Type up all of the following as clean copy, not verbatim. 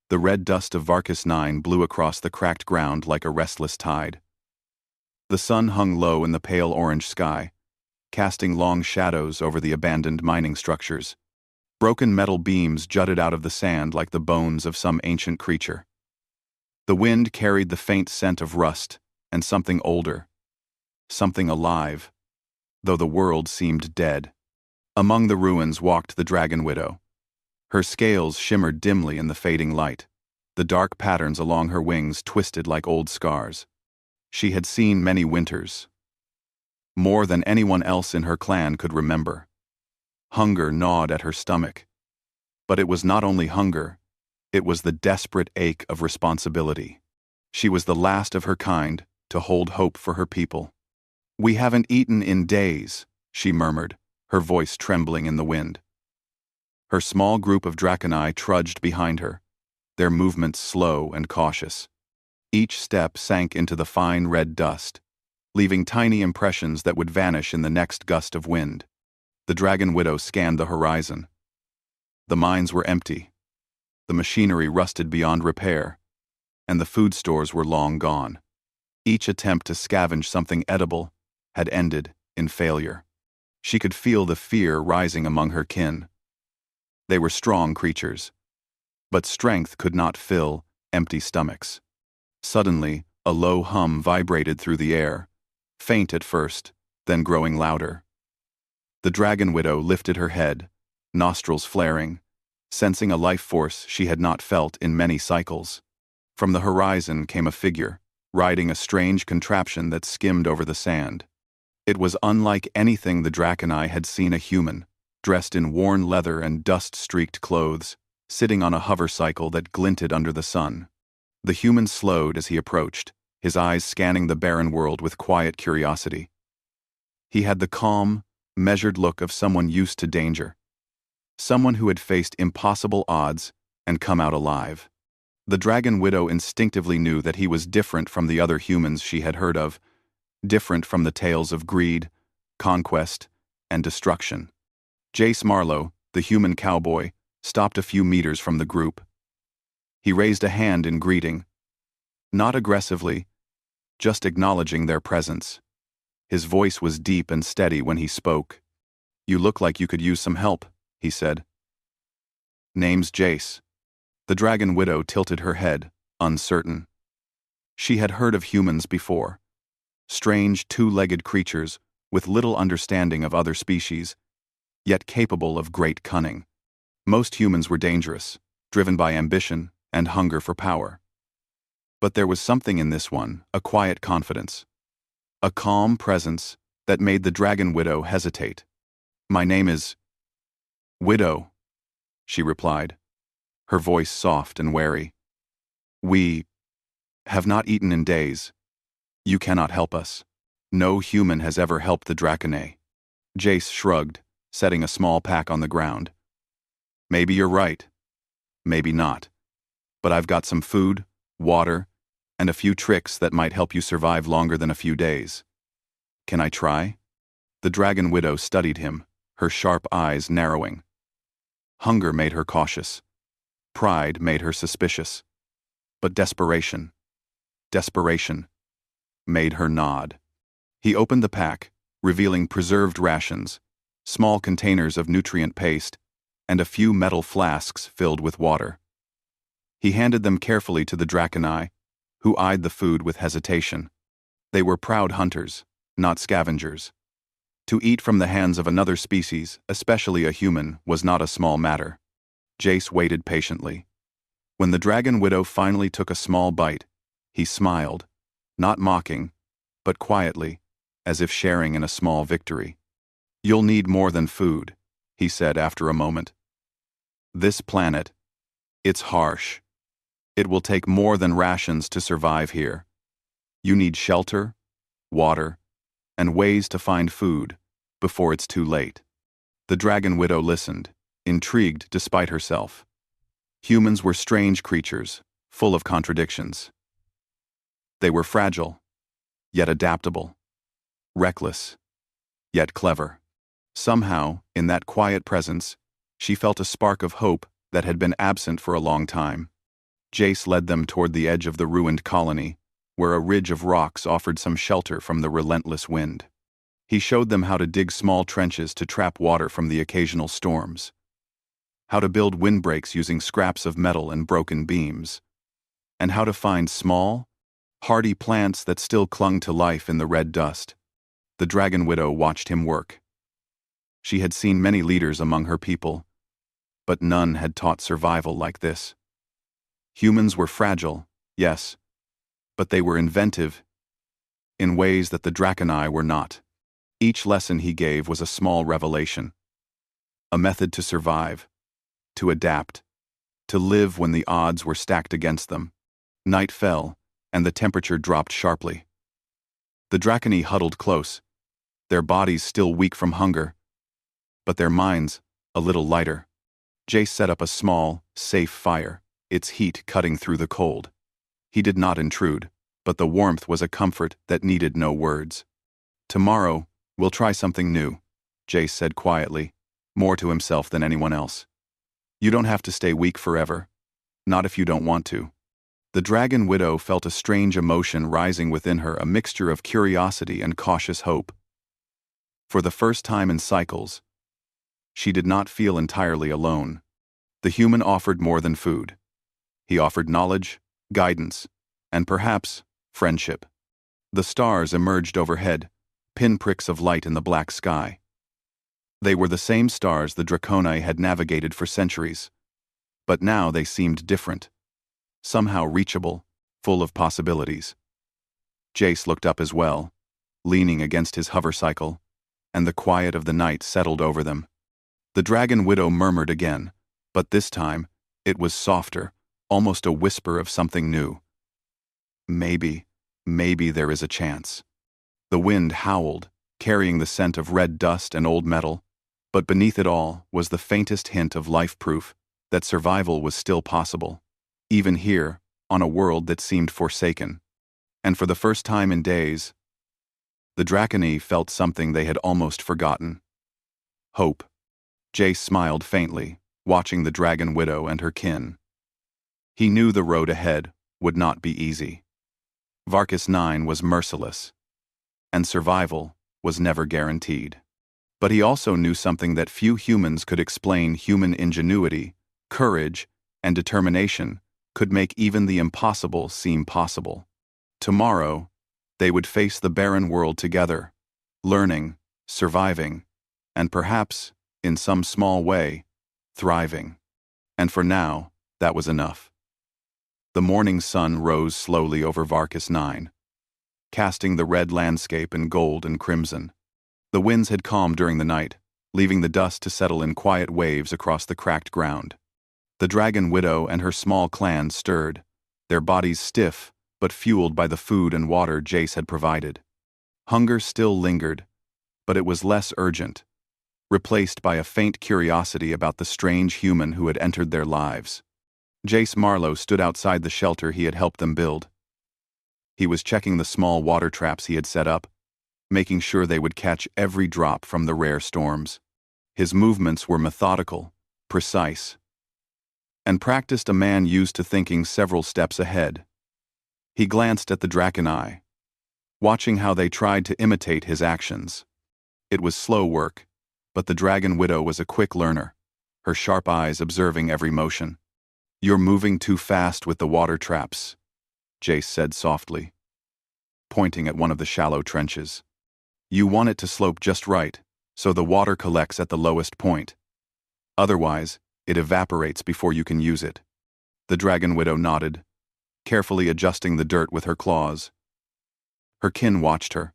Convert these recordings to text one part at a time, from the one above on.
The red dust of Varkas 9 blew across the cracked ground like a restless tide. The sun hung low in the pale orange sky, casting long shadows over the abandoned mining structures. Broken metal beams jutted out of the sand like the bones of some ancient creature. The wind carried the faint scent of rust and something older, something alive, though the world seemed dead. Among the ruins walked the Dragon Widow. Her scales shimmered dimly in the fading light, the dark patterns along her wings twisted like old scars. She had seen many winters, more than anyone else in her clan could remember. Hunger gnawed at her stomach. But it was not only hunger, it was the desperate ache of responsibility. She was the last of her kind to hold hope for her people. "We haven't eaten in days," she murmured, her voice trembling in the wind. Her small group of Draconi trudged behind her, their movements slow and cautious. Each step sank into the fine red dust, leaving tiny impressions that would vanish in the next gust of wind. The Dragon Widow scanned the horizon. The mines were empty, the machinery rusted beyond repair, and the food stores were long gone. Each attempt to scavenge something edible had ended in failure. She could feel the fear rising among her kin. They were strong creatures, but strength could not fill empty stomachs. Suddenly, a low hum vibrated through the air, faint at first, then growing louder. The Dragon Widow lifted her head, nostrils flaring, sensing a life force she had not felt in many cycles. From the horizon came a figure, riding a strange contraption that skimmed over the sand. It was unlike anything the Draconi had seen. A human, dressed in worn leather and dust-streaked clothes, sitting on a hover cycle that glinted under the sun. The human slowed as he approached, his eyes scanning the barren world with quiet curiosity. He had the calm, measured look of someone used to danger, someone who had faced impossible odds and come out alive. The Dragon Widow instinctively knew that he was different from the other humans she had heard of, different from the tales of greed, conquest, and destruction. Jace Marlowe, the human cowboy, stopped a few meters from the group. He raised a hand in greeting, not aggressively, just acknowledging their presence. His voice was deep and steady when he spoke. "You look like you could use some help," he said. "Name's Jace." The Dragon Widow tilted her head, uncertain. She had heard of humans before. Strange, two-legged creatures with little understanding of other species, yet capable of great cunning. Most humans were dangerous, driven by ambition and hunger for power. But there was something in this one, a quiet confidence, a calm presence that made the Dragon Widow hesitate. "My name is Widow," she replied, her voice soft and wary. "We have not eaten in days. You cannot help us. No human has ever helped the Draconi." Jace shrugged, setting a small pack on the ground. "Maybe you're right. Maybe not. But I've got some food, water, and a few tricks that might help you survive longer than a few days. Can I try?" The Dragon Widow studied him, her sharp eyes narrowing. Hunger made her cautious. Pride made her suspicious. But desperation made her nod. He opened the pack, revealing preserved rations, small containers of nutrient paste, and a few metal flasks filled with water. He handed them carefully to the Draconi, who eyed the food with hesitation. They were proud hunters, not scavengers. To eat from the hands of another species, especially a human, was not a small matter. Jace waited patiently. When the Dragon Widow finally took a small bite, he smiled, not mocking, but quietly, as if sharing in a small victory. "You'll need more than food," he said after a moment. "This planet, it's harsh. It will take more than rations to survive here. You need shelter, water, and ways to find food before it's too late." The Dragon Widow listened, intrigued despite herself. Humans were strange creatures, full of contradictions. They were fragile, yet adaptable, reckless, yet clever. Somehow, in that quiet presence, she felt a spark of hope that had been absent for a long time. Jace led them toward the edge of the ruined colony, where a ridge of rocks offered some shelter from the relentless wind. He showed them how to dig small trenches to trap water from the occasional storms, how to build windbreaks using scraps of metal and broken beams, and how to find small, hardy plants that still clung to life in the red dust. The Dragon Widow watched him work. She had seen many leaders among her people, but none had taught survival like this. Humans were fragile, yes, but they were inventive in ways that the Draconi were not. Each lesson he gave was a small revelation. A method to survive, to adapt, to live when the odds were stacked against them. Night fell, and the temperature dropped sharply. The Draconi huddled close, their bodies still weak from hunger, but their minds a little lighter. Jace set up a small, safe fire, its heat cutting through the cold. He did not intrude, but the warmth was a comfort that needed no words. "Tomorrow, we'll try something new," Jace said quietly, more to himself than anyone else. "You don't have to stay weak forever. Not if you don't want to." The Dragon Widow felt a strange emotion rising within her, a mixture of curiosity and cautious hope. For the first time in cycles, she did not feel entirely alone. The human offered more than food. He offered knowledge, guidance, and perhaps friendship. The stars emerged overhead, pinpricks of light in the black sky. They were the same stars the Draconi had navigated for centuries, but now they seemed different, somehow reachable, full of possibilities. Jace looked up as well, leaning against his hover cycle, and the quiet of the night settled over them. The Dragon Widow murmured again, but this time it was softer, almost a whisper of something new. Maybe there is a chance." The wind howled, carrying the scent of red dust and old metal, but beneath it all was the faintest hint of life proof that survival was still possible, even here, on a world that seemed forsaken. And for the first time in days, the Draconi felt something they had almost forgotten. Hope. Jace smiled faintly, watching the Dragon Widow and her kin. He knew the road ahead would not be easy. Varkus 9 was merciless, and survival was never guaranteed. But he also knew something that few humans could explain: human ingenuity, courage, and determination could make even the impossible seem possible. Tomorrow, they would face the barren world together, learning, surviving, and perhaps, in some small way, thriving. And for now, that was enough. The morning sun rose slowly over Varkus 9, casting the red landscape in gold and crimson. The winds had calmed during the night, leaving the dust to settle in quiet waves across the cracked ground. The Dragon Widow and her small clan stirred, their bodies stiff but fueled by the food and water Jace had provided. Hunger still lingered, but it was less urgent, replaced by a faint curiosity about the strange human who had entered their lives. Jace Marlowe stood outside the shelter he had helped them build. He was checking the small water traps he had set up, making sure they would catch every drop from the rare storms. His movements were methodical, precise, and practiced a man used to thinking several steps ahead. He glanced at the Draconi, watching how they tried to imitate his actions. It was slow work, but the Dragon Widow was a quick learner, her sharp eyes observing every motion. "You're moving too fast with the water traps," Jace said softly, pointing at one of the shallow trenches. "You want it to slope just right, so the water collects at the lowest point. Otherwise, it evaporates before you can use it." The Dragon Widow nodded, carefully adjusting the dirt with her claws. Her kin watched her,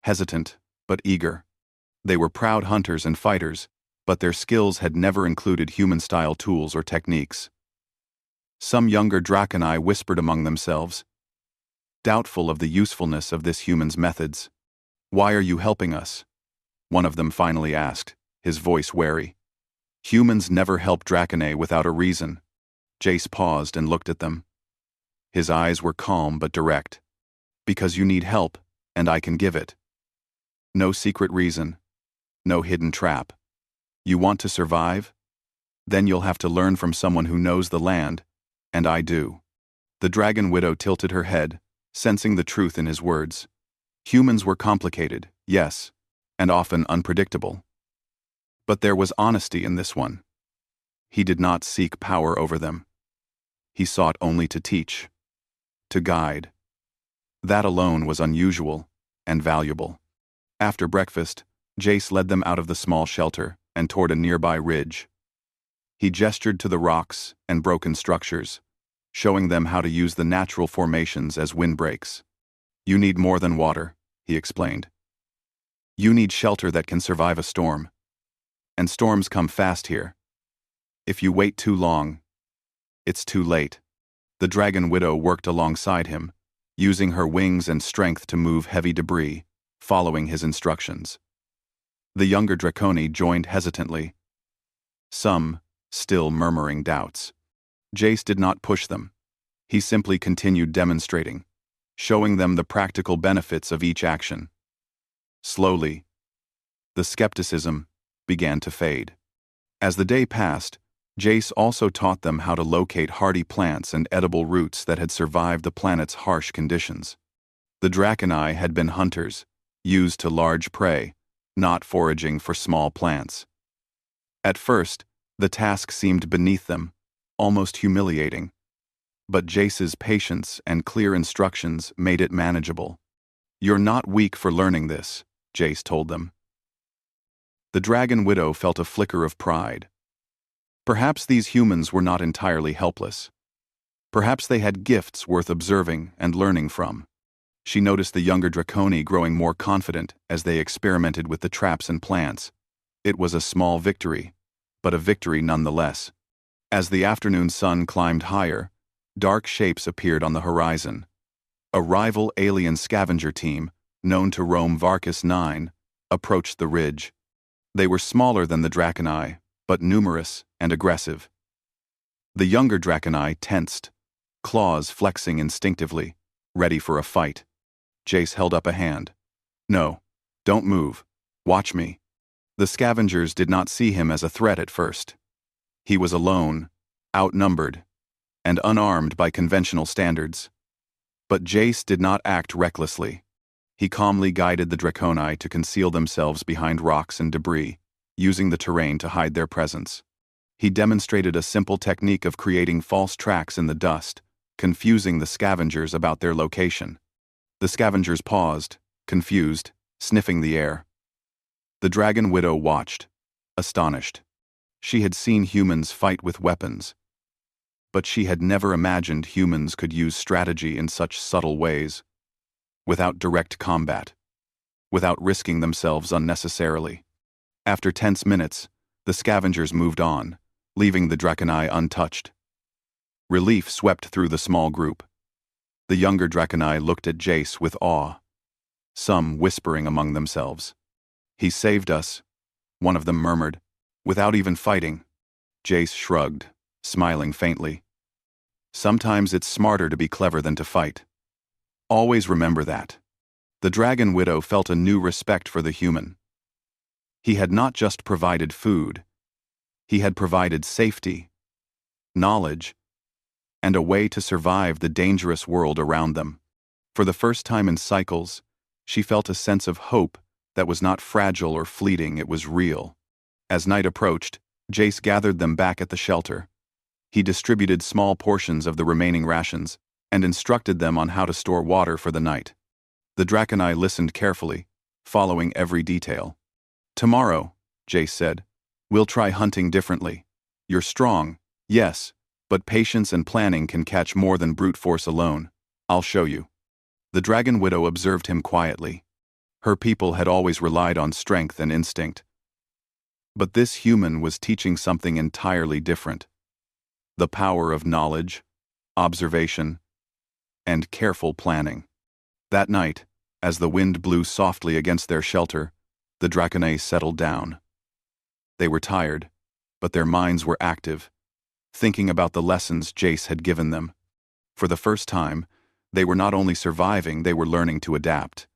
hesitant but eager. They were proud hunters and fighters, but their skills had never included human-style tools or techniques. Some younger Draconi whispered among themselves, doubtful of the usefulness of this human's methods. "Why are you helping us?" one of them finally asked, his voice wary. "Humans never help Draconi without a reason." Jace paused and looked at them. His eyes were calm but direct. "Because you need help, and I can give it. No secret reason, no hidden trap. You want to survive? Then you'll have to learn from someone who knows the land, And I do. The dragon widow tilted her head, sensing the truth in his words. Humans were complicated, yes, and often unpredictable. But there was honesty in this one. He did not seek power over them. He sought only to teach, to guide. That alone was unusual and valuable. After breakfast, Jace led them out of the small shelter and toward a nearby ridge. He gestured to the rocks and broken structures, showing them how to use the natural formations as windbreaks. You need more than water, he explained. You need shelter that can survive a storm. And storms come fast here. If you wait too long, it's too late. The dragon widow worked alongside him, using her wings and strength to move heavy debris, following his instructions. The younger Draconi joined hesitantly, some still murmuring doubts. Jace did not push them. He simply continued demonstrating, showing them the practical benefits of each action. Slowly, the skepticism began to fade. As the day passed, Jace also taught them how to locate hardy plants and edible roots that had survived the planet's harsh conditions. The Draconi had been hunters, used to large prey, not foraging for small plants. At first, the task seemed beneath them, almost humiliating. But Jace's patience and clear instructions made it manageable. You're not weak for learning this, Jace told them. The dragon widow felt a flicker of pride. Perhaps these humans were not entirely helpless. Perhaps they had gifts worth observing and learning from. She noticed the younger Draconi growing more confident as they experimented with the traps and plants. It was a small victory, but a victory nonetheless. As the afternoon sun climbed higher, dark shapes appeared on the horizon. A rival alien scavenger team, known to roam Varkas 9, approached the ridge. They were smaller than the Draconi, but numerous and aggressive. The younger Draconi tensed, claws flexing instinctively, ready for a fight. Jace held up a hand. No, don't move. Watch me. The scavengers did not see him as a threat at first. He was alone, outnumbered, and unarmed by conventional standards. But Jace did not act recklessly. He calmly guided the Draconi to conceal themselves behind rocks and debris, using the terrain to hide their presence. He demonstrated a simple technique of creating false tracks in the dust, confusing the scavengers about their location. The scavengers paused, confused, sniffing the air. The dragon widow watched, astonished. She had seen humans fight with weapons, but she had never imagined humans could use strategy in such subtle ways, without direct combat, without risking themselves unnecessarily. After tense minutes, the scavengers moved on, leaving the Draconi untouched. Relief swept through the small group. The younger Draconi looked at Jace with awe, some whispering among themselves. He saved us, one of them murmured, without even fighting. Jace shrugged, smiling faintly. Sometimes it's smarter to be clever than to fight. Always remember that. The dragon widow felt a new respect for the human. He had not just provided food. He had provided safety, knowledge, and a way to survive the dangerous world around them. For the first time in cycles, she felt a sense of hope that was not fragile or fleeting, it was real. As night approached, Jace gathered them back at the shelter. He distributed small portions of the remaining rations and instructed them on how to store water for the night. The Draconi listened carefully, following every detail. Tomorrow, Jace said, we'll try hunting differently. You're strong, yes, but patience and planning can catch more than brute force alone. I'll show you. The dragon widow observed him quietly. Her people had always relied on strength and instinct. But this human was teaching something entirely different. The power of knowledge, observation, and careful planning. That night, as the wind blew softly against their shelter, the Draconi settled down. They were tired, but their minds were active, thinking about the lessons Jace had given them. For the first time, they were not only surviving, they were learning to adapt.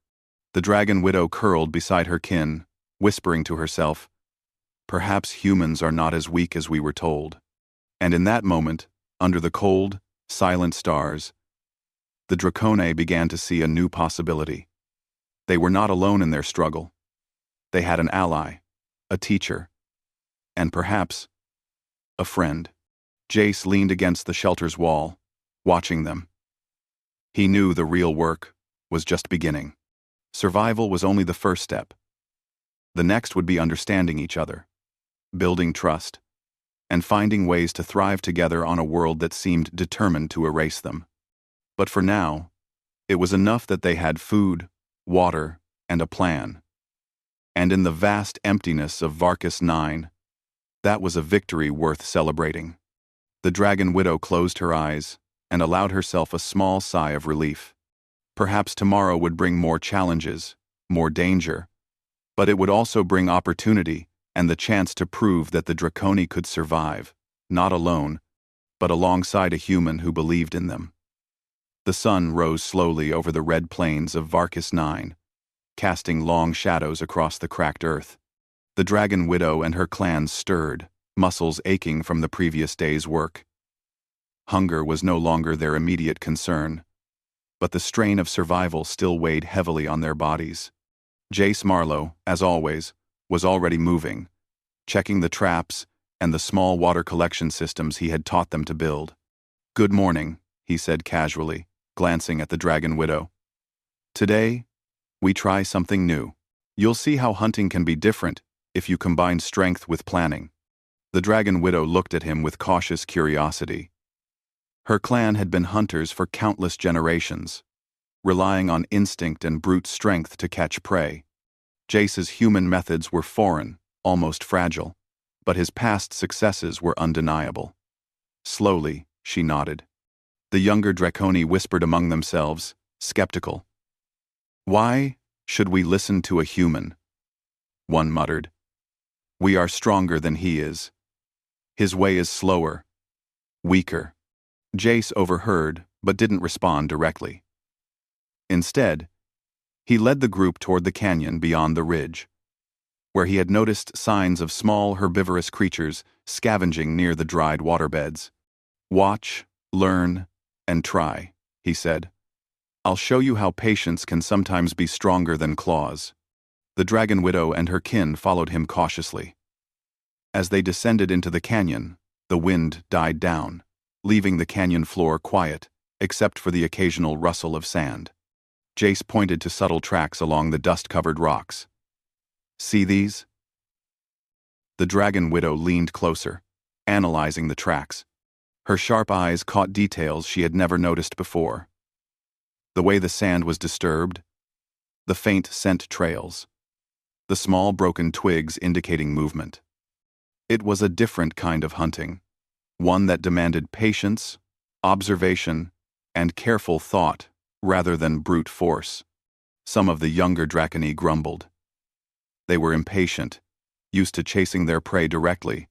The dragon widow curled beside her kin, whispering to herself, "Perhaps humans are not as weak as we were told." And in that moment, under the cold, silent stars, the Dracone began to see a new possibility. They were not alone in their struggle. They had an ally, a teacher, and perhaps a friend. Jace leaned against the shelter's wall, watching them. He knew the real work was just beginning. Survival was only the first step. The next would be understanding each other, building trust, and finding ways to thrive together on a world that seemed determined to erase them. But for now, it was enough that they had food, water, and a plan. And in the vast emptiness of Varkas 9, that was a victory worth celebrating. The Dragon Widow closed her eyes and allowed herself a small sigh of relief. Perhaps tomorrow would bring more challenges, more danger, but it would also bring opportunity and the chance to prove that the Draconi could survive, not alone, but alongside a human who believed in them. The sun rose slowly over the red plains of Varkas 9, casting long shadows across the cracked earth. The Dragon Widow and her clan stirred, muscles aching from the previous day's work. Hunger was no longer their immediate concern, but the strain of survival still weighed heavily on their bodies. Jace Marlowe, as always, was already moving, checking the traps and the small water collection systems he had taught them to build. "Good morning," he said casually, glancing at the Dragon Widow. "Today, we try something new. You'll see how hunting can be different if you combine strength with planning." The Dragon Widow looked at him with cautious curiosity. Her clan had been hunters for countless generations, relying on instinct and brute strength to catch prey. Jace's human methods were foreign, almost fragile, but his past successes were undeniable. Slowly, she nodded. The younger Draconi whispered among themselves, skeptical. "Why should we listen to a human?" One muttered. "We are stronger than he is. His way is slower, weaker." Jace overheard, but didn't respond directly. Instead, he led the group toward the canyon beyond the ridge, where he had noticed signs of small herbivorous creatures scavenging near the dried waterbeds. "Watch, learn, and try," he said. "I'll show you how patience can sometimes be stronger than claws." The Dragon Widow and her kin followed him cautiously. As they descended into the canyon, the wind died down, leaving the canyon floor quiet, except for the occasional rustle of sand. Jace pointed to subtle tracks along the dust-covered rocks. "See these?" The Dragon Widow leaned closer, analyzing the tracks. Her sharp eyes caught details she had never noticed before. The way the sand was disturbed, the faint scent trails, the small broken twigs indicating movement. It was a different kind of hunting, one that demanded patience, observation, and careful thought rather than brute force. Some of the younger Draconi grumbled. They were impatient, used to chasing their prey directly,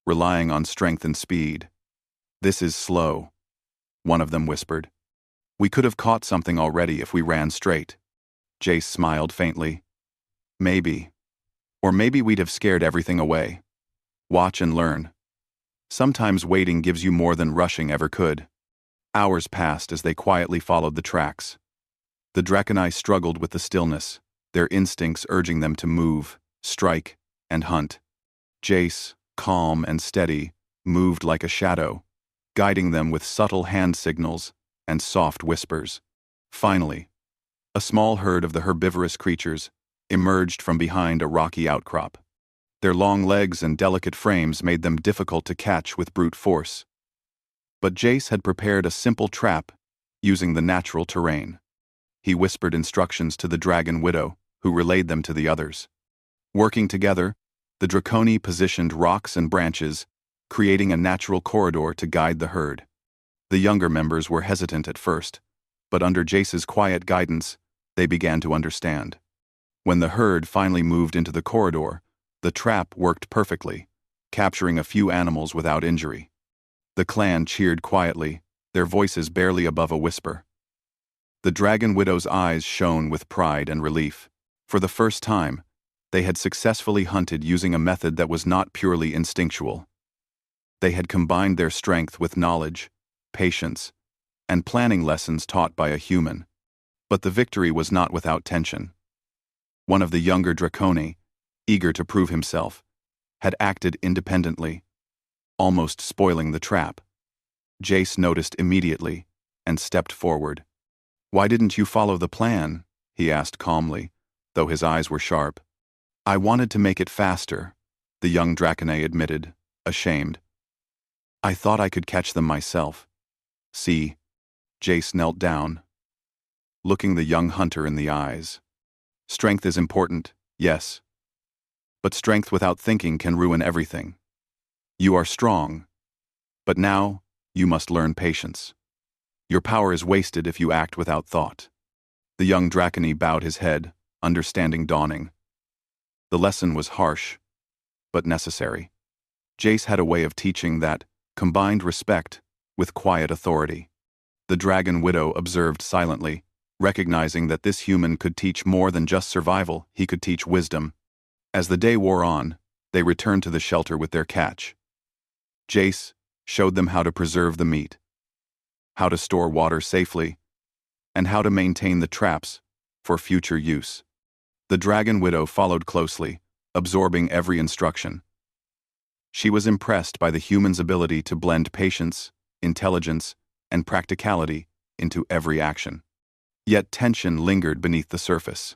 relying on strength and speed. "This is slow," one of them whispered. "We could have caught something already if we ran straight." Jace smiled faintly. "Maybe. Or maybe we'd have scared everything away. Watch and learn. Sometimes waiting gives you more than rushing ever could." Hours passed as they quietly followed the tracks. The Draconi struggled with the stillness, their instincts urging them to move, strike, and hunt. Jace, calm and steady, moved like a shadow, guiding them with subtle hand signals and soft whispers. Finally, a small herd of the herbivorous creatures emerged from behind a rocky outcrop. Their long legs and delicate frames made them difficult to catch with brute force. But Jace had prepared a simple trap using the natural terrain. He whispered instructions to the Dragon Widow, who relayed them to the others. Working together, the Draconi positioned rocks and branches, creating a natural corridor to guide the herd. The younger members were hesitant at first, but under Jace's quiet guidance, they began to understand. When the herd finally moved into the corridor, the trap worked perfectly, capturing a few animals without injury. The clan cheered quietly, their voices barely above a whisper. The Dragon Widow's eyes shone with pride and relief. For the first time, they had successfully hunted using a method that was not purely instinctual. They had combined their strength with knowledge, patience, and planning lessons taught by a human. But the victory was not without tension. One of the younger Draconi, eager to prove himself, had acted independently, almost spoiling the trap. Jace noticed immediately and stepped forward. "Why didn't you follow the plan?" he asked calmly, though his eyes were sharp. "I wanted to make it faster," the young Dracone admitted, ashamed. "I thought I could catch them myself." "See." Jace knelt down, looking the young hunter in the eyes. "Strength is important, yes. But strength without thinking can ruin everything. You are strong, but now you must learn patience. Your power is wasted if you act without thought." The young Dracone bowed his head, understanding dawning. The lesson was harsh, but necessary. Jace had a way of teaching that combined respect with quiet authority. The Dragon Widow observed silently, recognizing that this human could teach more than just survival, he could teach wisdom. As the day wore on, they returned to the shelter with their catch. Jace showed them how to preserve the meat, how to store water safely, and how to maintain the traps for future use. The Dragon Widow followed closely, absorbing every instruction. She was impressed by the human's ability to blend patience, intelligence, and practicality into every action. Yet tension lingered beneath the surface.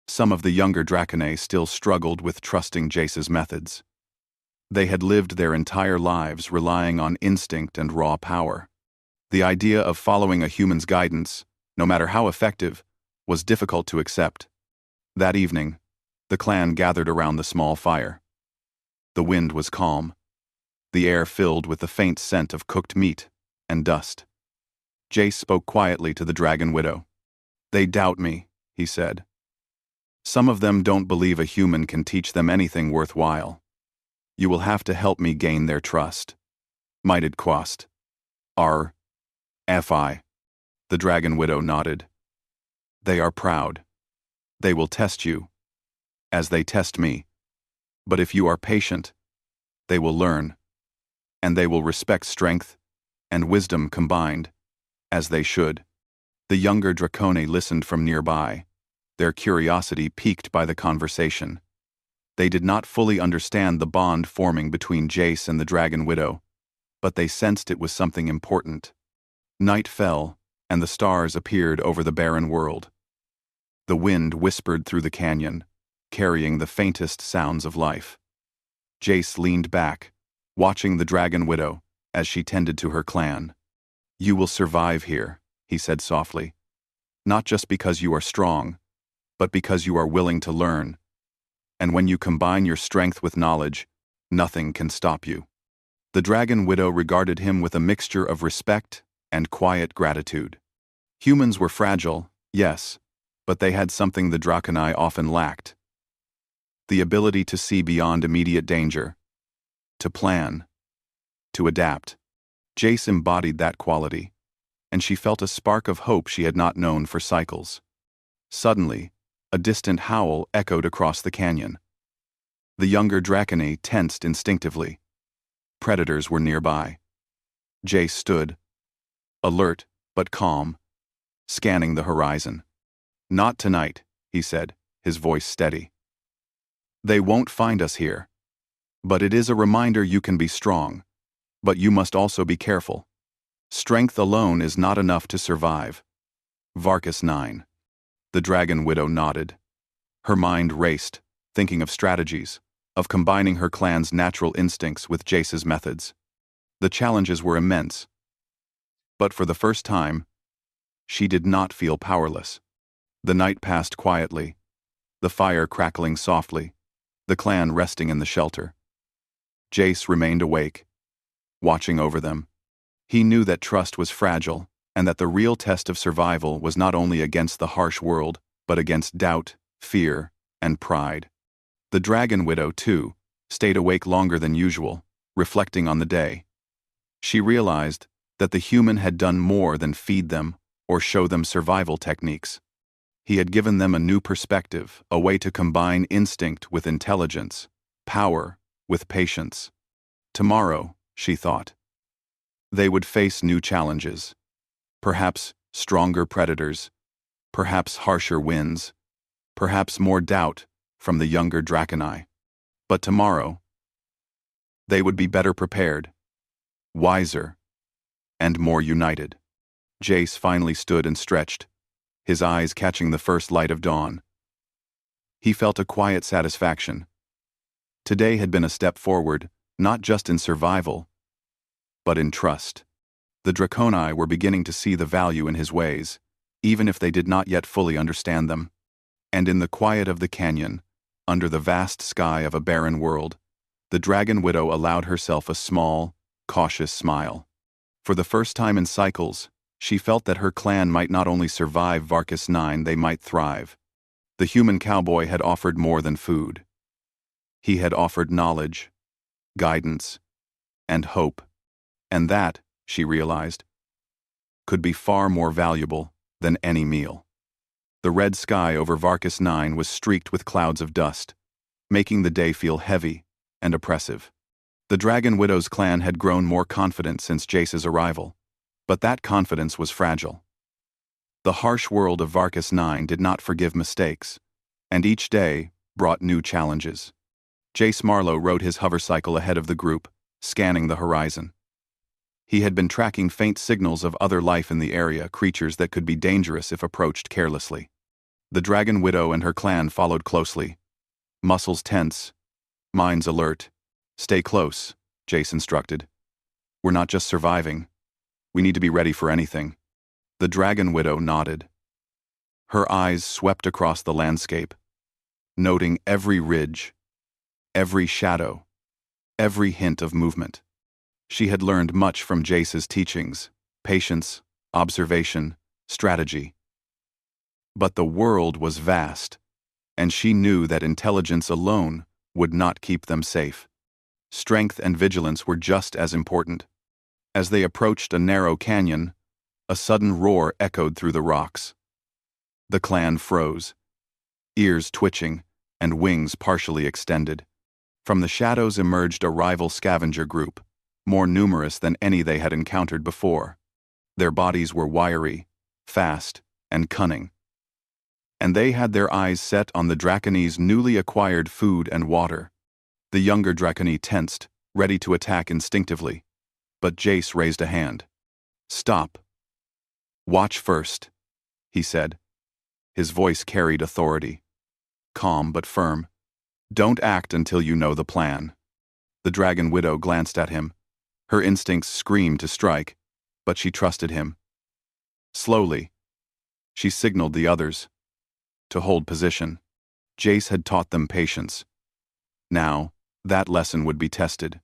Some of the younger Dracone still struggled with trusting Jace's methods. They had lived their entire lives relying on instinct and raw power. The idea of following a human's guidance, no matter how effective, was difficult to accept. That evening, the clan gathered around the small fire. The wind was calm, the air filled with the faint scent of cooked meat and dust. Jace spoke quietly to the Dragon Widow. "They doubt me," he said. "Some of them don't believe a human can teach them anything worthwhile. You will have to help me gain their trust." "Mighted Quast. HFY." The Dragon Widow nodded. "They are proud. They will test you, as they test me. But if you are patient, they will learn, and they will respect strength and wisdom combined, as they should." The younger Dracone listened from nearby, their curiosity piqued by the conversation. They did not fully understand the bond forming between Jace and the Dragon Widow, but they sensed it was something important. Night fell, and the stars appeared over the barren world. The wind whispered through the canyon, carrying the faintest sounds of life. Jace leaned back, watching the Dragon Widow as she tended to her clan. "You will survive here," he said softly. "Not just because you are strong, but because you are willing to learn. And when you combine your strength with knowledge, nothing can stop you." The Dragon Widow regarded him with a mixture of respect and quiet gratitude. Humans were fragile, yes, but they had something the Draconi often lacked: the ability to see beyond immediate danger, to plan, to adapt. Jace embodied that quality, and she felt a spark of hope she had not known for cycles. Suddenly, a distant howl echoed across the canyon. The younger Dracone tensed instinctively. Predators were nearby. Jace stood, alert but calm, scanning the horizon. "Not tonight," he said, his voice steady. "They won't find us here. But it is a reminder you can be strong, but you must also be careful. Strength alone is not enough to survive." Varkas 9. The Dragon Widow nodded. Her mind raced, thinking of strategies, of combining her clan's natural instincts with Jace's methods. The challenges were immense. But for the first time, she did not feel powerless. The night passed quietly, the fire crackling softly, the clan resting in the shelter. Jace remained awake, watching over them. He knew that trust was fragile, and that the real test of survival was not only against the harsh world, but against doubt, fear, and pride. The Dragon Widow, too, stayed awake longer than usual, reflecting on the day. She realized that the human had done more than feed them or show them survival techniques. He had given them a new perspective, a way to combine instinct with intelligence, power with patience. Tomorrow, she thought, they would face new challenges, Perhaps stronger predators, perhaps harsher winds, perhaps more doubt from the younger Draconi. But tomorrow, they would be better prepared, wiser, and more united. Jace finally stood and stretched, his eyes catching the first light of dawn. He felt a quiet satisfaction. Today had been a step forward, not just in survival, but in trust. The Draconi were beginning to see the value in his ways, even if they did not yet fully understand them. And in the quiet of the canyon, under the vast sky of a barren world, the Dragon Widow allowed herself a small, cautious smile. For the first time in cycles, she felt that her clan might not only survive Varkus 9, they might thrive. The human cowboy had offered more than food. He had offered knowledge, guidance, and hope. And that, she realized, could be far more valuable than any meal. The red sky over Varkus 9 was streaked with clouds of dust, making the day feel heavy and oppressive. The Dragon Widow's clan had grown more confident since Jace's arrival, but that confidence was fragile. The harsh world of Varkus 9 did not forgive mistakes, and each day brought new challenges. Jace Marlowe rode his hovercycle ahead of the group, scanning the horizon. He had been tracking faint signals of other life in the area, creatures that could be dangerous if approached carelessly. The Dragon Widow and her clan followed closely, muscles tense, minds alert. "Stay close," Jace instructed. "We're not just surviving. We need to be ready for anything." The Dragon Widow nodded. Her eyes swept across the landscape, noting every ridge, every shadow, every hint of movement. She had learned much from Jace's teachings: patience, observation, strategy. But the world was vast, and she knew that intelligence alone would not keep them safe. Strength and vigilance were just as important. As they approached a narrow canyon, a sudden roar echoed through the rocks. The clan froze, ears twitching and wings partially extended. From the shadows emerged a rival scavenger group, more numerous than any they had encountered before. Their bodies were wiry, fast, and cunning. And they had their eyes set on the Draconi's newly acquired food and water. The younger Draconi tensed, ready to attack instinctively. But Jace raised a hand. "Stop. Watch first," he said. His voice carried authority. Calm but firm. "Don't act until you know the plan." The Dragon Widow glanced at him. Her instincts screamed to strike, but she trusted him. Slowly, she signaled the others to hold position. Jace had taught them patience. Now, that lesson would be tested.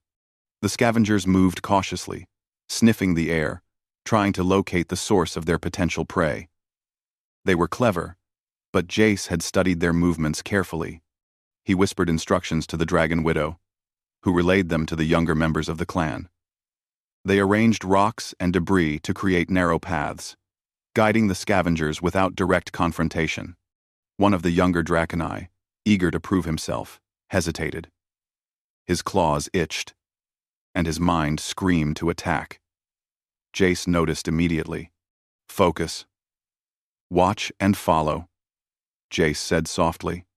The scavengers moved cautiously, sniffing the air, trying to locate the source of their potential prey. They were clever, but Jace had studied their movements carefully. He whispered instructions to the Dragon Widow, who relayed them to the younger members of the clan. They arranged rocks and debris to create narrow paths, guiding the scavengers without direct confrontation. One of the younger Draconi, eager to prove himself, hesitated. His claws itched, and his mind screamed to attack. Jace noticed immediately. "Focus. Watch and follow," Jace said softly.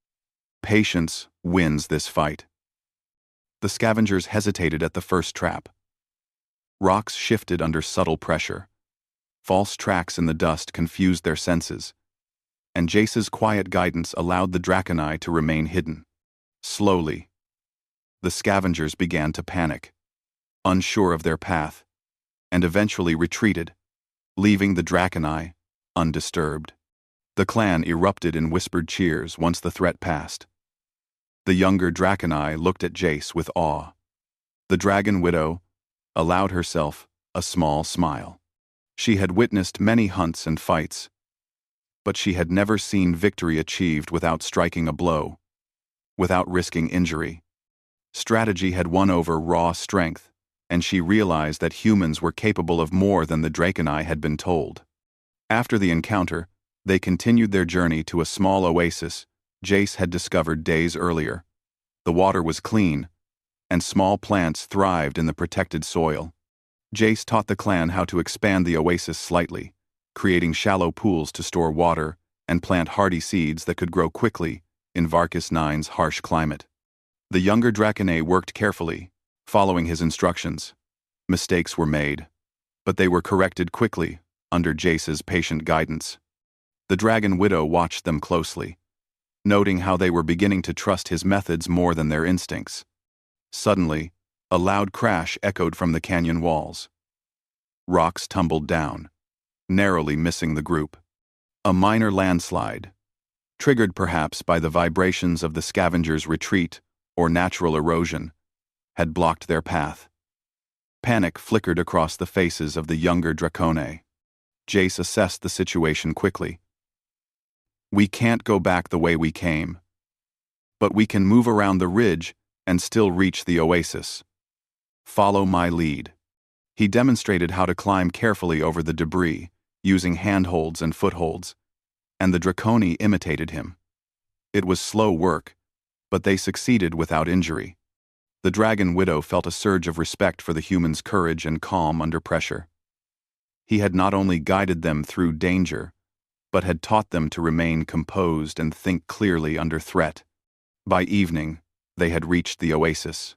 "Patience wins this fight." The scavengers hesitated at the first trap. Rocks shifted under subtle pressure. False tracks in the dust confused their senses, and Jace's quiet guidance allowed the Draconi to remain hidden. Slowly, the scavengers began to panic, unsure of their path, and eventually retreated, leaving the Draconi undisturbed. The clan erupted in whispered cheers once the threat passed. The younger Draconi looked at Jace with awe. The Dragon Widow allowed herself a small smile. She had witnessed many hunts and fights, but she had never seen victory achieved without striking a blow, without risking injury. Strategy had won over raw strength, and she realized that humans were capable of more than the Draconi had been told. After the encounter, they continued their journey to a small oasis Jace had discovered days earlier. The water was clean, and small plants thrived in the protected soil. Jace taught the clan how to expand the oasis slightly, creating shallow pools to store water and plant hardy seeds that could grow quickly in Varkas IX's harsh climate. The younger Draconet worked carefully, following his instructions. Mistakes were made, but they were corrected quickly under Jace's patient guidance. The Dragon Widow watched them closely, noting how they were beginning to trust his methods more than their instincts. Suddenly, a loud crash echoed from the canyon walls. Rocks tumbled down, narrowly missing the group. A minor landslide, triggered perhaps by the vibrations of the scavengers' retreat or natural erosion, had blocked their path. Panic flickered across the faces of the younger Draconet. Jace assessed the situation quickly. "We can't go back the way we came, but we can move around the ridge and still reach the oasis. Follow my lead." He demonstrated how to climb carefully over the debris, using handholds and footholds, and the Draconet imitated him. It was slow work, but they succeeded without injury. The Dragon Widow felt a surge of respect for the human's courage and calm under pressure. He had not only guided them through danger, but had taught them to remain composed and think clearly under threat. By evening, they had reached the oasis.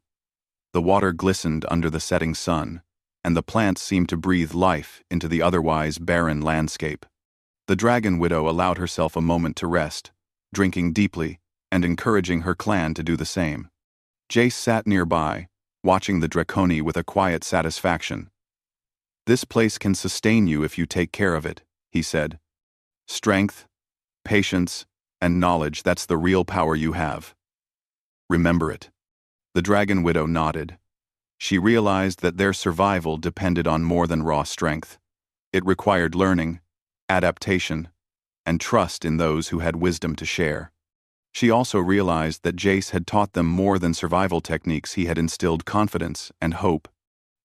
The water glistened under the setting sun, and the plants seemed to breathe life into the otherwise barren landscape. The Dragon Widow allowed herself a moment to rest, drinking deeply and encouraging her clan to do the same. Jace sat nearby, watching the Draconet with a quiet satisfaction. "This place can sustain you if you take care of it," he said. "Strength, patience, and knowledge, that's the real power you have. Remember it." The Dragon Widow nodded. She realized that their survival depended on more than raw strength. It required learning, adaptation, and trust in those who had wisdom to share. She also realized that Jace had taught them more than survival techniques. He had instilled confidence and hope.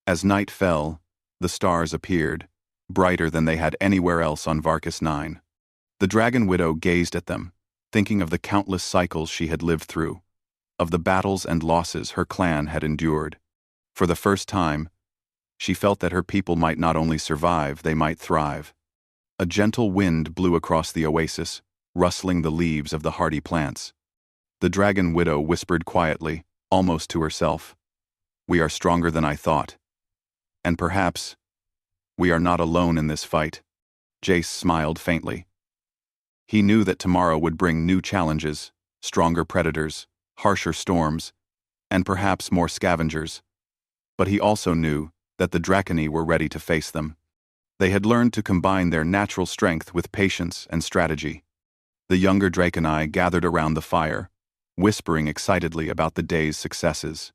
As night fell, the stars appeared, brighter than they had anywhere else on Varkas IX. The Dragon Widow gazed at them, thinking of the countless cycles she had lived through, of the battles and losses her clan had endured. For the first time, she felt that her people might not only survive, they might thrive. A gentle wind blew across the oasis, rustling the leaves of the hardy plants. The Dragon Widow whispered quietly, almost to herself, "We are stronger than I thought. And perhaps, we are not alone in this fight." Jace smiled faintly. He knew that tomorrow would bring new challenges, stronger predators, harsher storms, and perhaps more scavengers. But he also knew that the Draconet were ready to face them. They had learned to combine their natural strength with patience and strategy. The younger Draconet gathered around the fire, whispering excitedly about the day's successes.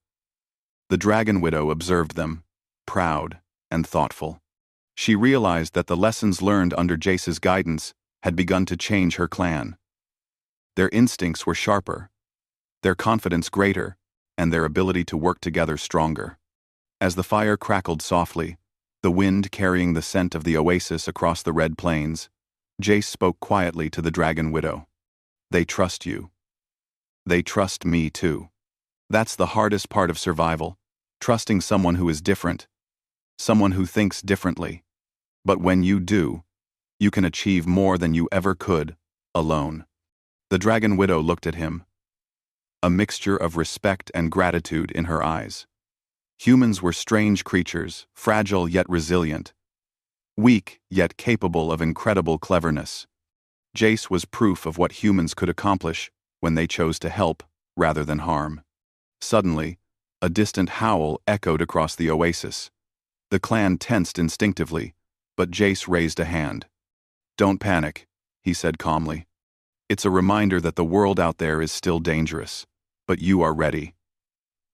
The Dragon Widow observed them, proud and thoughtful. She realized that the lessons learned under Jace's guidance had begun to change her clan. Their instincts were sharper, their confidence greater, and their ability to work together stronger. As the fire crackled softly, the wind carrying the scent of the oasis across the red plains, Jace spoke quietly to the Dragon Widow. "They trust you. They trust me too. That's the hardest part of survival, trusting someone who is different, someone who thinks differently. But when you do, you can achieve more than you ever could, alone." The Dragon Widow looked at him, a mixture of respect and gratitude in her eyes. Humans were strange creatures, fragile yet resilient, weak yet capable of incredible cleverness. Jace was proof of what humans could accomplish when they chose to help rather than harm. Suddenly, a distant howl echoed across the oasis. The clan tensed instinctively, but Jace raised a hand. "Don't panic," he said calmly. "It's a reminder that the world out there is still dangerous, but you are ready.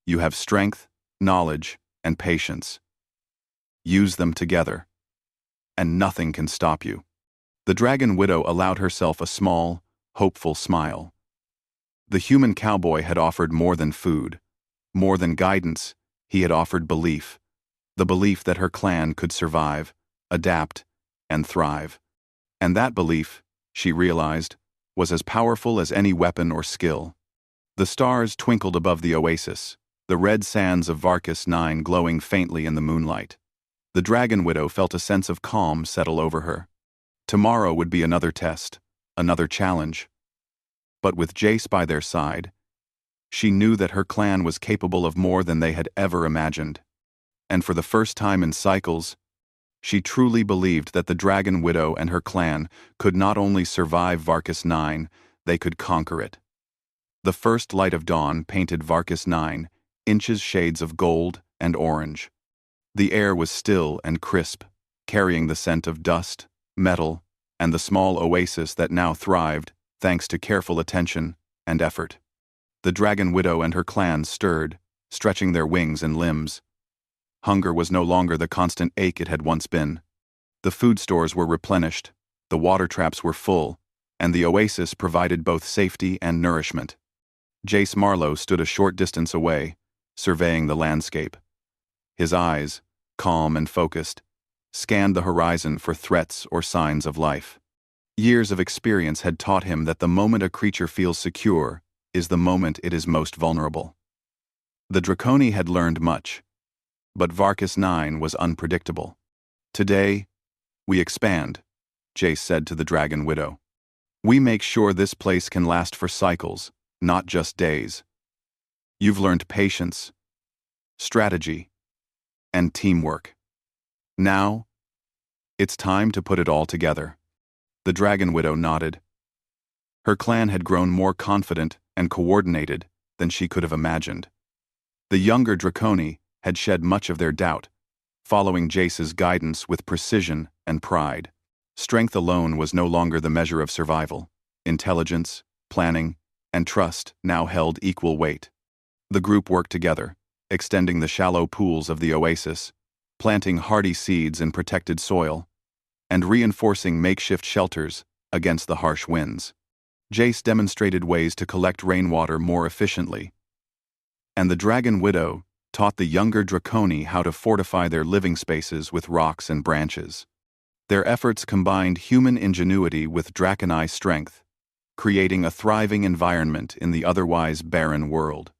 You have strength, knowledge, and patience. Use them together, and nothing can stop you." The Dragon Widow allowed herself a small, hopeful smile. The human cowboy had offered more than food, more than guidance. He had offered belief, the belief that her clan could survive, adapt, and thrive. And that belief, she realized, was as powerful as any weapon or skill. The stars twinkled above the oasis, the red sands of Varkas IX glowing faintly in the moonlight. The Dragon Widow felt a sense of calm settle over her. Tomorrow would be another test, another challenge. But with Jace by their side, she knew that her clan was capable of more than they had ever imagined. And for the first time in cycles, she truly believed that the Dragon Widow and her clan could not only survive Varkus 9, they could conquer it. The first light of dawn painted Varkus 9 inches shades of gold and orange. The air was still and crisp, carrying the scent of dust, metal, and the small oasis that now thrived thanks to careful attention and effort. The Dragon Widow and her clan stirred, stretching their wings and limbs. Hunger was no longer the constant ache it had once been. The food stores were replenished, the water traps were full, and the oasis provided both safety and nourishment. Jace Marlowe stood a short distance away, surveying the landscape. His eyes, calm and focused, scanned the horizon for threats or signs of life. Years of experience had taught him that the moment a creature feels secure is the moment it is most vulnerable. The Draconi had learned much, but Varkus 9 was unpredictable. Today, we expand, Jace said to the Dragon Widow. We make sure this place can last for cycles, not just days. You've learned patience, strategy, and teamwork. Now, it's time to put it all together. The Dragon Widow nodded. Her clan had grown more confident and coordinated than she could have imagined. The younger Draconi had shed much of their doubt, following Jace's guidance with precision and pride. Strength alone was no longer the measure of survival. Intelligence, planning, and trust now held equal weight. The group worked together, extending the shallow pools of the oasis, planting hardy seeds in protected soil, and reinforcing makeshift shelters against the harsh winds. Jace demonstrated ways to collect rainwater more efficiently, and the Dragon Widow taught the younger Draconi how to fortify their living spaces with rocks and branches. Their efforts combined human ingenuity with Draconi strength, creating a thriving environment in the otherwise barren world.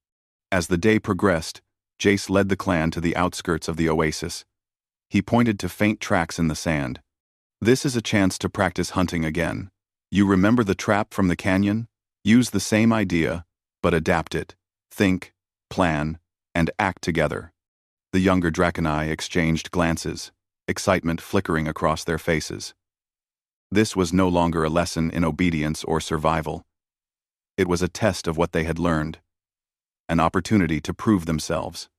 As the day progressed, Jace led the clan to the outskirts of the oasis. He pointed to faint tracks in the sand. This is a chance to practice hunting again. You remember the trap from the canyon? Use the same idea, but adapt it. Think, plan, and act together. The younger Draconi exchanged glances, excitement flickering across their faces. This was no longer a lesson in obedience or survival. It was a test of what they had learned, an opportunity to prove themselves.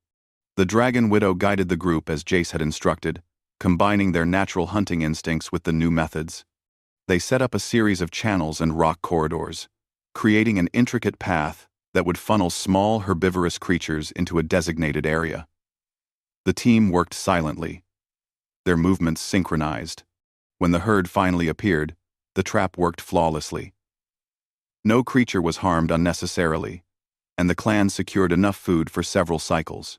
The Dragon Widow guided the group as Jace had instructed, combining their natural hunting instincts with the new methods. They set up a series of channels and rock corridors, creating an intricate path that would funnel small herbivorous creatures into a designated area. The team worked silently, their movements synchronized. When the herd finally appeared, the trap worked flawlessly. No creature was harmed unnecessarily, and the clan secured enough food for several cycles.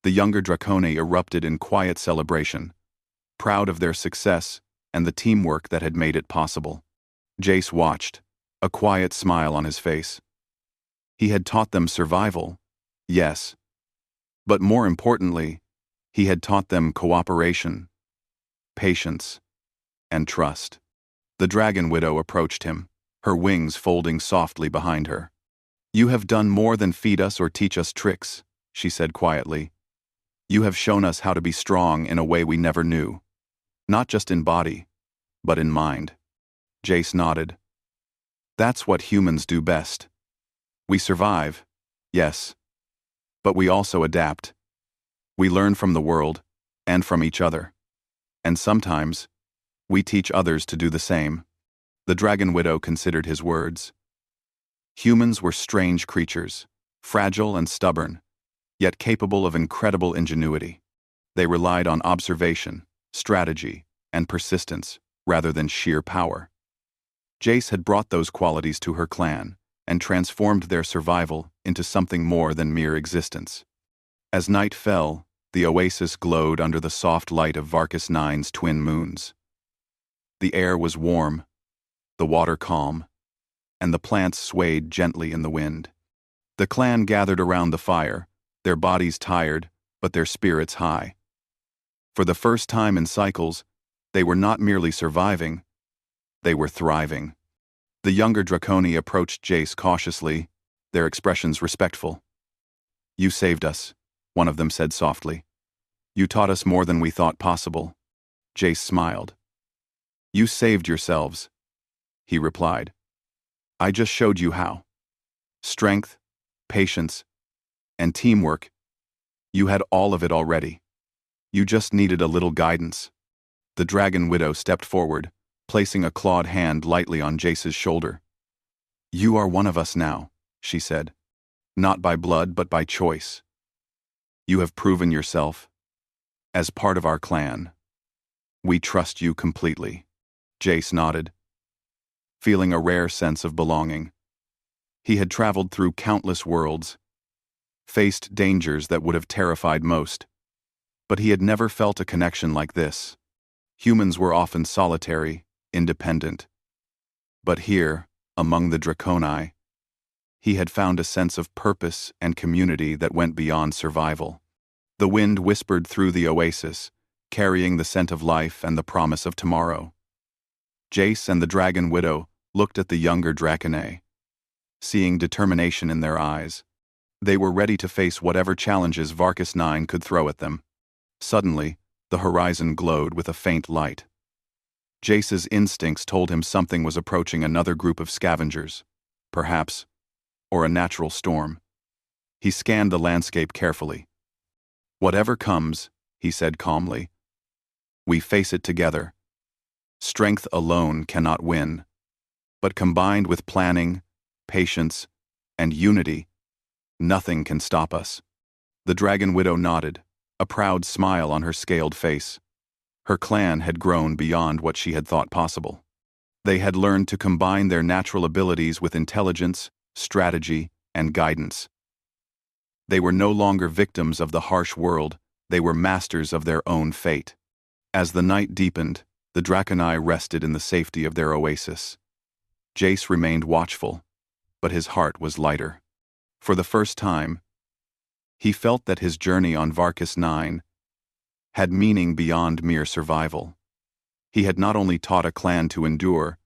The younger Draconi erupted in quiet celebration, proud of their success and the teamwork that had made it possible. Jace watched, a quiet smile on his face. He had taught them survival, yes, but more importantly, he had taught them cooperation, patience, and trust. The Dragon Widow approached him, her wings folding softly behind her. You have done more than feed us or teach us tricks, she said quietly. You have shown us how to be strong in a way we never knew. Not just in body, but in mind. Jace nodded. That's what humans do best. We survive, yes, but we also adapt. We learn from the world, and from each other. And sometimes, we teach others to do the same. The Dragon Widow considered his words. Humans were strange creatures, fragile and stubborn, yet capable of incredible ingenuity. They relied on observation, strategy, and persistence, rather than sheer power. Jace had brought those qualities to her clan, and transformed their survival into something more than mere existence. As night fell, the oasis glowed under the soft light of Varkus 9's twin moons. The air was warm, the water calm, and the plants swayed gently in the wind. The clan gathered around the fire, their bodies tired, but their spirits high. For the first time in cycles, they were not merely surviving, They were thriving. The younger Draconi approached Jace cautiously, their expressions respectful. "You saved us," one of them said softly. "You taught us more than we thought possible." Jace smiled. "You saved yourselves," he replied. "I just showed you how. Strength, patience, and teamwork. You had all of it already. You just needed a little guidance." The Dragon Widow stepped forward, placing a clawed hand lightly on Jace's shoulder. "You are one of us now," she said. "Not by blood, but by choice. You have proven yourself as part of our clan. We trust you completely." Jace nodded, feeling a rare sense of belonging. He had traveled through countless worlds, faced dangers that would have terrified most, but he had never felt a connection like this. Humans were often solitary, independent. But here, among the Draconi, he had found a sense of purpose and community that went beyond survival. The wind whispered through the oasis, carrying the scent of life and the promise of tomorrow. Jace and the Dragon Widow looked at the younger Draconi, seeing determination in their eyes. They were ready to face whatever challenges Varkus 9 could throw at them. Suddenly, the horizon glowed with a faint light. Jace's instincts told him something was approaching another group of scavengers, perhaps, or a natural storm. He scanned the landscape carefully. "Whatever comes," he said calmly, "we face it together. Strength alone cannot win, but combined with planning, patience, and unity, nothing can stop us." The Dragon Widow nodded, a proud smile on her scaled face. Her clan had grown beyond what she had thought possible. They had learned to combine their natural abilities with intelligence, strategy, and guidance. They were no longer victims of the harsh world, they were masters of their own fate. As the night deepened, the Draconi rested in the safety of their oasis. Jace remained watchful, but his heart was lighter. For the first time, he felt that his journey on Varkus 9 had meaning beyond mere survival. He had not only taught a clan to endure,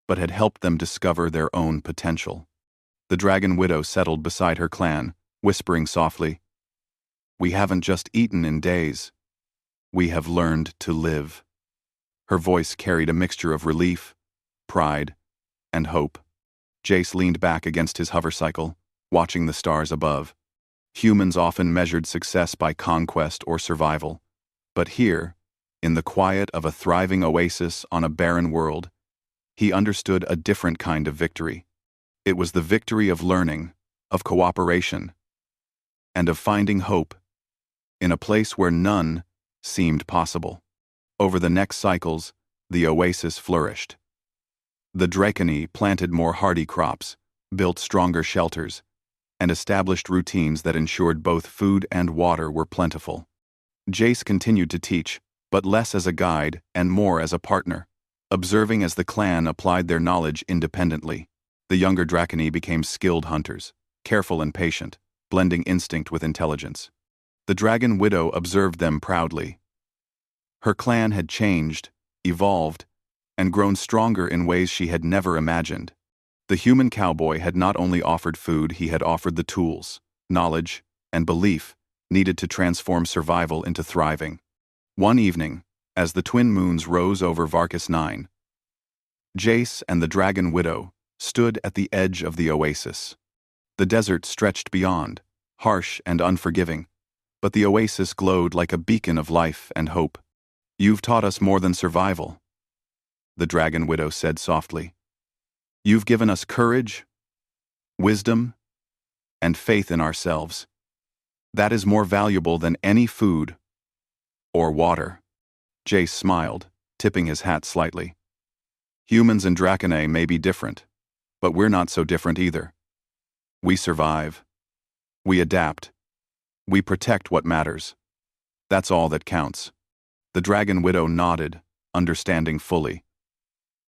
but had helped them discover their own potential. The Dragon Widow settled beside her clan, whispering softly, "We haven't just eaten in days. We have learned to live." Her voice carried a mixture of relief, pride, and hope. Jace leaned back against his hovercycle, watching the stars above. Humans often measured success by conquest or survival, but here, in the quiet of a thriving oasis on a barren world, he understood a different kind of victory. It was the victory of learning, of cooperation, and of finding hope in a place where none seemed possible. Over the next cycles, the oasis flourished. The Draconi planted more hardy crops, built stronger shelters, and established routines that ensured both food and water were plentiful. Jace continued to teach, but less as a guide and more as a partner, observing as the clan applied their knowledge independently. The younger Draconi became skilled hunters, careful and patient, blending instinct with intelligence. The Dragon Widow observed them proudly. Her clan had changed, evolved, and grown stronger in ways she had never imagined. The human cowboy had not only offered food, he had offered the tools, knowledge, and belief needed to transform survival into thriving. One evening, as the twin moons rose over Varkus 9, Jace and the Dragon Widow stood at the edge of the oasis. The desert stretched beyond, harsh and unforgiving, but the oasis glowed like a beacon of life and hope. "You've taught us more than survival," the Dragon Widow said softly. "You've given us courage, wisdom, and faith in ourselves. That is more valuable than any food or water." Jace smiled, tipping his hat slightly. "Humans and Draconi may be different, but we're not so different either. We survive. We adapt. We protect what matters. That's all that counts." The Dragon Widow nodded, understanding fully.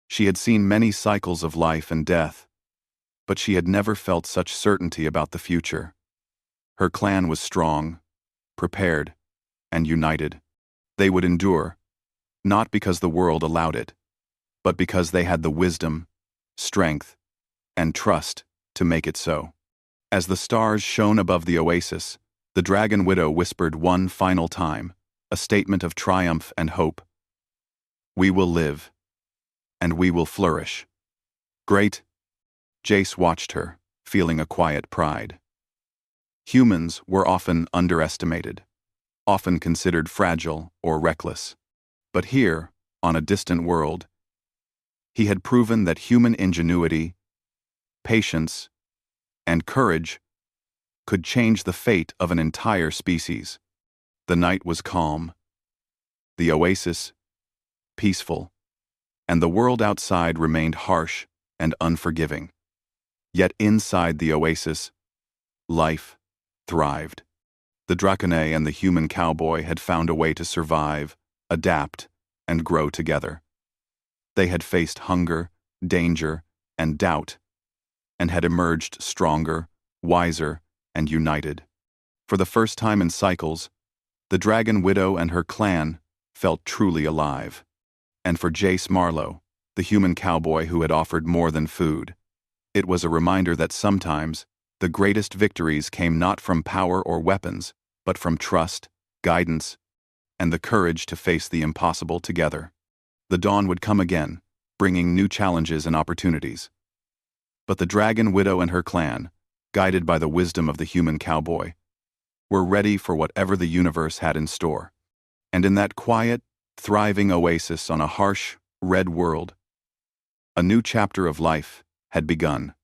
She had seen many cycles of life and death, but she had never felt such certainty about the future. Her clan was strong, prepared, and united. They would endure, not because the world allowed it, but because they had the wisdom, strength, and trust to make it so. As the stars shone above the oasis, the dragon widow whispered one final time, a statement of triumph and hope. "We will live, and we will flourish." Great. Jace watched her, feeling a quiet pride. Humans were often underestimated, often considered fragile or reckless. But here, on a distant world, he had proven that human ingenuity, patience, and courage could change the fate of an entire species. The night was calm, the oasis peaceful, and the world outside remained harsh and unforgiving. Yet inside the oasis, life thrived. The Dracone and the human cowboy had found a way to survive, adapt, and grow together. They had faced hunger, danger, and doubt, and had emerged stronger, wiser, and united. For the first time in cycles, the Dragon Widow and her clan felt truly alive. And for Jace Marlowe, the human cowboy who had offered more than food, it was a reminder that sometimes the greatest victories came not from power or weapons, but from trust, guidance, and the courage to face the impossible together. The dawn would come again, bringing new challenges and opportunities. But the Dragon Widow and her clan, guided by the wisdom of the human cowboy, were ready for whatever the universe had in store. And in that quiet, thriving oasis on a harsh, red world, a new chapter of life had begun.